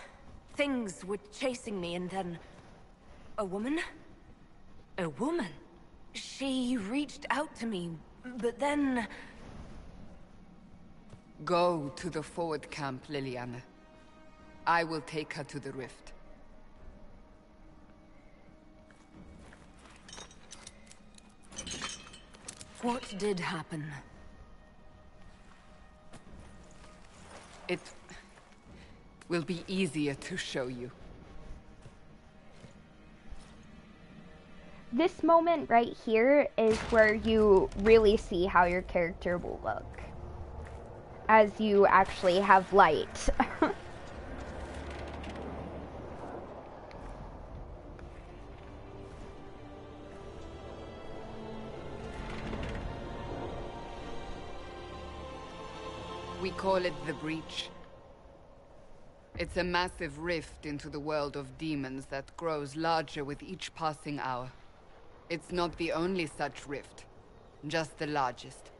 Things were chasing me, and then a woman? A woman? She reached out to me, but then... Go to the forward camp, Liliana. I will take her to the rift. What did happen? It will be easier to show you. This moment right here is where you really see how your character will look, as you actually have light. We call it the Breach. It's a massive rift into the world of demons that grows larger with each passing hour. It's not the only such rift, just the largest.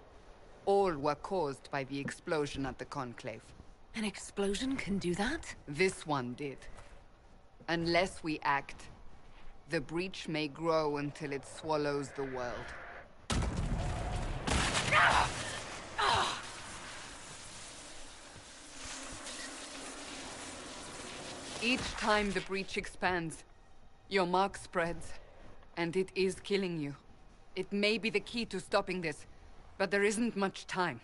All were caused by the explosion at the Conclave. An explosion can do that? This one did. Unless we act, the breach may grow until it swallows the world. Each time the breach expands, your mark spreads, and it is killing you. It may be the key to stopping this, but there isn't much time.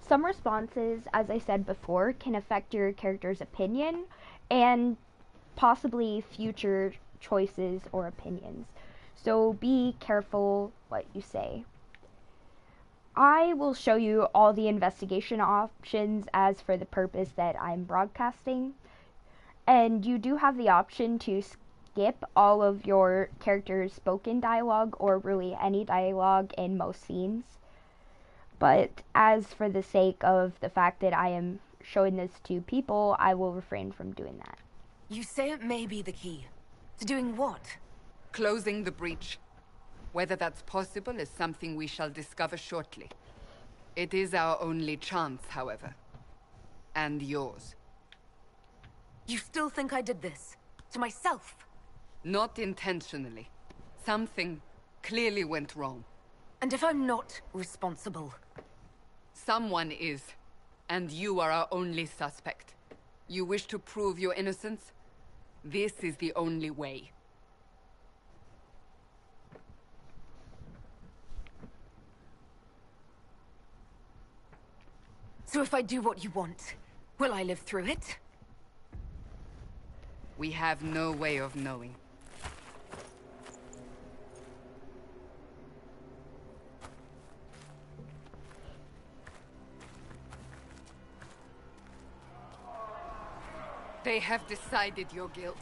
Some responses, as I said before, can affect your character's opinion and possibly future choices or opinions. So be careful what you say. I will show you all the investigation options as for the purpose that I'm broadcasting. And you do have the option to skip all of your character's spoken dialogue or really any dialogue in most scenes. But as for the sake of the fact that I am showing this to people, I will refrain from doing that. You say it may be the key. To doing what? Closing the breach. Whether that's possible is something we shall discover shortly. It is our only chance, however. And yours. You still think I did this? To myself? Not intentionally. Something clearly went wrong. And if I'm not responsible? Someone is. And you are our only suspect. You wish to prove your innocence? This is the only way. So if I do what you want, Will I live through it? We have no way of knowing. They have decided your guilt.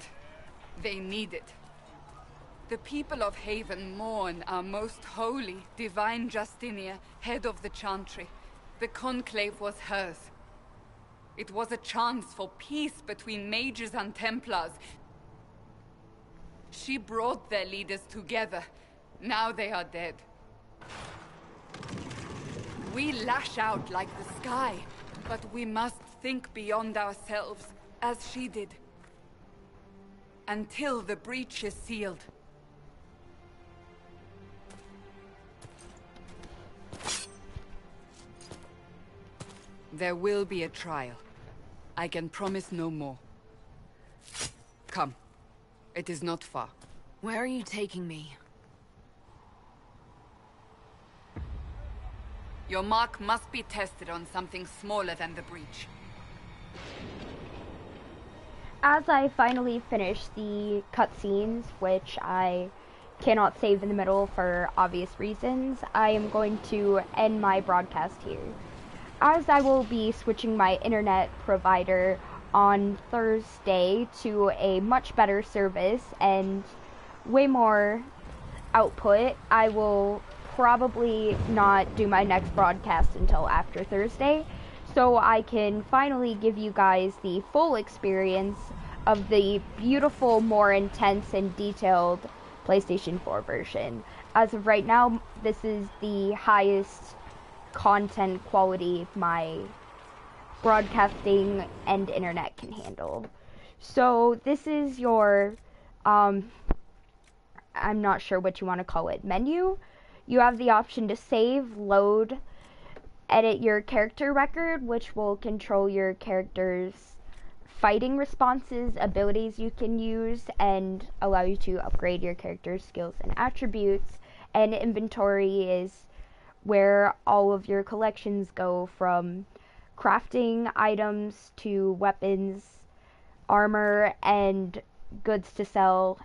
They need it. The people of Haven mourn our most holy, divine Justinia, head of the Chantry. The Conclave was hers. It was a chance for peace between mages and Templars. She brought their leaders together. Now they are dead. We lash out like the sky, but we must think beyond ourselves, as she did. Until the breach is sealed. There will be a trial. I can promise no more. Come. It is not far. Where are you taking me? Your mark must be tested on something smaller than the breach. As I finally finish the cutscenes, which I cannot save in the middle for obvious reasons, I am going to end my broadcast here. As I will be switching my internet provider on Thursday to a much better service and way more output, I will probably not do my next broadcast until after Thursday, so I can finally give you guys the full experience of the beautiful, more intense and detailed PlayStation 4 version. As of right now, this is the highest content quality my broadcasting and internet can handle. So this is your I'm not sure what you want to call it, menu. You have the option to save, load, edit your character record, which will control your character's fighting responses, abilities you can use, and allow you to upgrade your character's skills and attributes. And inventory is where all of your collections go, from crafting items to weapons, armor, and goods to sell.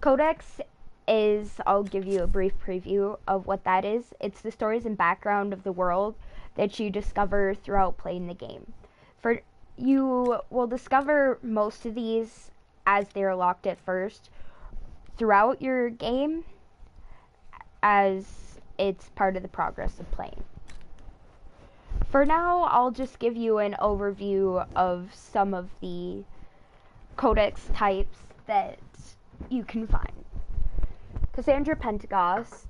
Codex is, I'll give you a brief preview of what that is. It's the stories and background of the world that you discover throughout playing the game. You will discover most of these as they are locked at first throughout your game, as it's part of the progress of playing. For now, I'll just give you an overview of some of the codex types that you can find. Cassandra Pentecost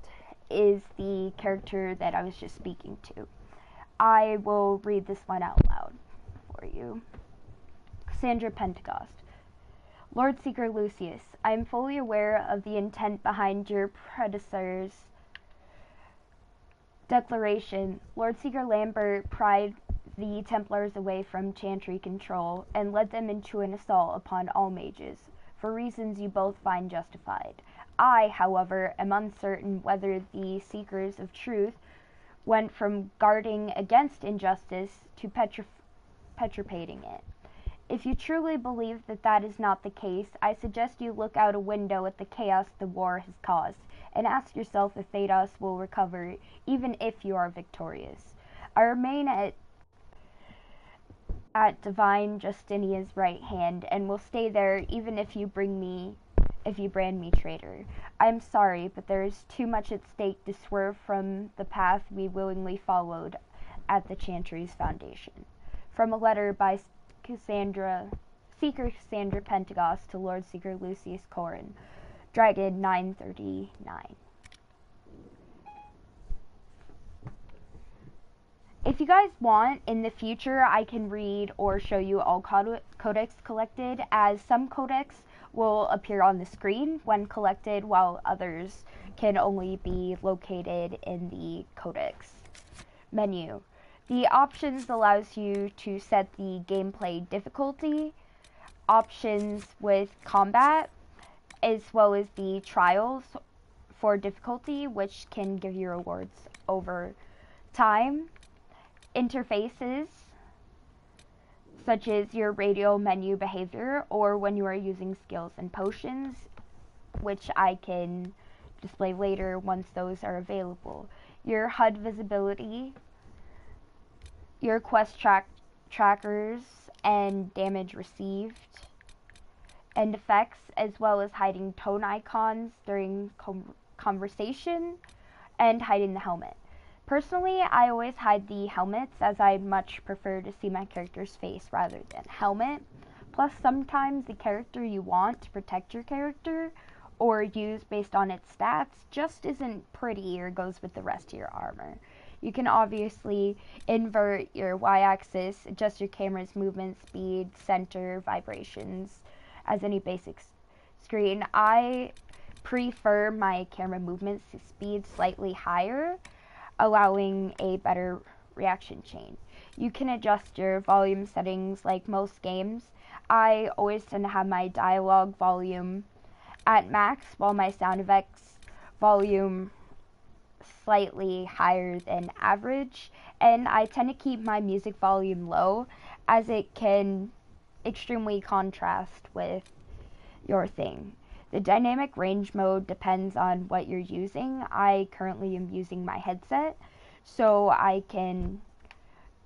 is the character that I was just speaking to. I will read this one out loud for you. Cassandra Pentecost. Lord Seeker Lucius, I am fully aware of the intent behind your predecessor's declaration. Lord Seeker Lambert pried the Templars away from Chantry control and led them into an assault upon all mages, for reasons you both find justified. I, however, am uncertain whether the Seekers of Truth went from guarding against injustice to perpetuating it. If you truly believe that that is not the case, I suggest you look out a window at the chaos the war has caused, and ask yourself if Thedos will recover, even if you are victorious. I remain at Divine Justinia's right hand, and will stay there even if you brand me traitor. I am sorry, but there is too much at stake to swerve from the path we willingly followed at the Chantry's foundation. From a letter by Seeker Cassandra Pentecost to Lord Seeker Lucius Corrin, Dragon 939. If you guys want, in the future, I can read or show you all codex collected, as some codex will appear on the screen when collected, while others can only be located in the codex menu. The options allows you to set the gameplay difficulty, options with combat, as well as the trials for difficulty, which can give you rewards over time, interfaces, such as your radial menu behavior or when you are using skills and potions, which I can display later once those are available. Your HUD visibility, your quest trackers and damage received, and effects, as well as hiding tone icons during conversation and hiding the helmet. Personally, I always hide the helmets as I much prefer to see my character's face rather than helmet. Plus, sometimes the character you want to protect your character or use based on its stats just isn't pretty or goes with the rest of your armor. You can obviously invert your y-axis, adjust your camera's movement speed, center, vibrations, as any basic screen. I prefer my camera movement speed slightly higher, allowing a better reaction chain. You can adjust your volume settings like most games. I always tend to have my dialogue volume at max while my sound effects volume slightly higher than average, and I tend to keep my music volume low as it can extremely contrast with your thing. The dynamic range mode depends on what you're using. I currently am using my headset, so I can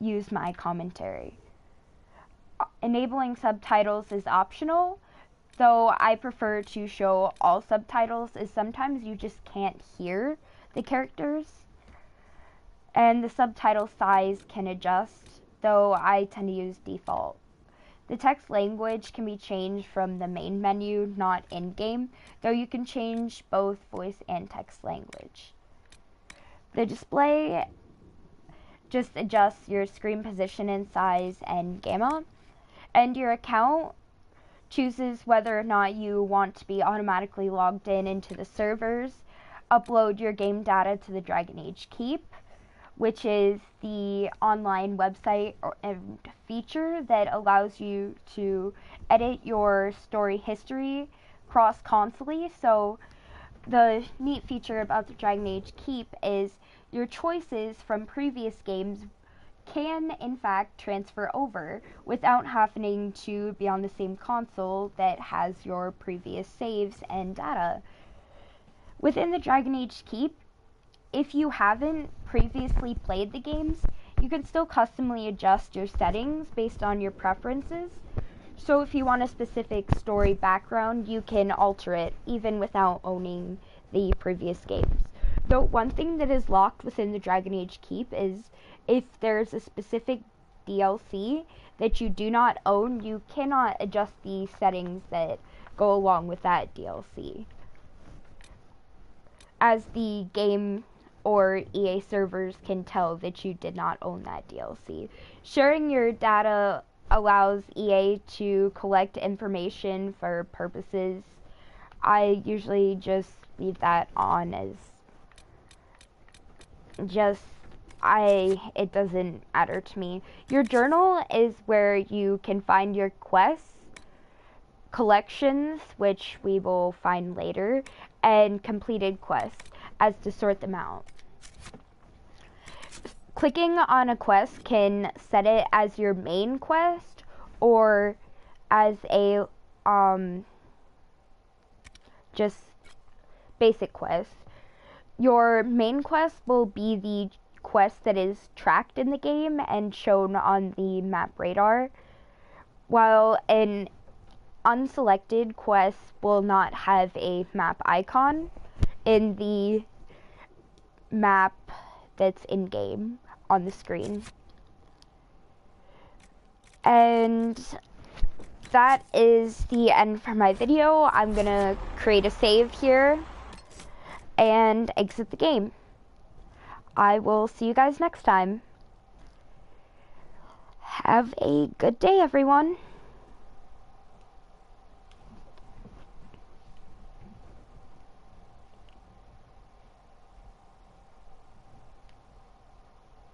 use my commentary. Enabling subtitles is optional, though I prefer to show all subtitles, as sometimes you just can't hear the characters. And the subtitle size can adjust, though I tend to use default. The text language can be changed from the main menu, not in-game, though you can change both voice and text language. The display just adjusts your screen position and size and gamma, and your account chooses whether or not you want to be automatically logged into the servers, upload your game data to the Dragon Age Keep, which is the online website and feature that allows you to edit your story history cross-consolely. So the neat feature about the Dragon Age Keep is your choices from previous games can in fact transfer over without having to be on the same console that has your previous saves and data. Within the Dragon Age Keep, if you haven't previously played the games, you can still customly adjust your settings based on your preferences. So if you want a specific story background, you can alter it even without owning the previous games. Though one thing that is locked within the Dragon Age Keep is if there's a specific DLC that you do not own, you cannot adjust the settings that go along with that DLC, as the game or EA servers can tell that you did not own that DLC. Sharing your data allows EA to collect information for purposes. I usually just leave that on as it doesn't matter to me. Your journal is where you can find your quests, collections, which we will find later, and completed quests as to sort them out. Clicking on a quest can set it as your main quest or as a just basic quest. Your main quest will be the quest that is tracked in the game and shown on the map radar, while an unselected quest will not have a map icon in the map that's in game on the screen. And that is the end for my video. I'm gonna create a save here and exit the game. I will see you guys next time. Have a good day, everyone.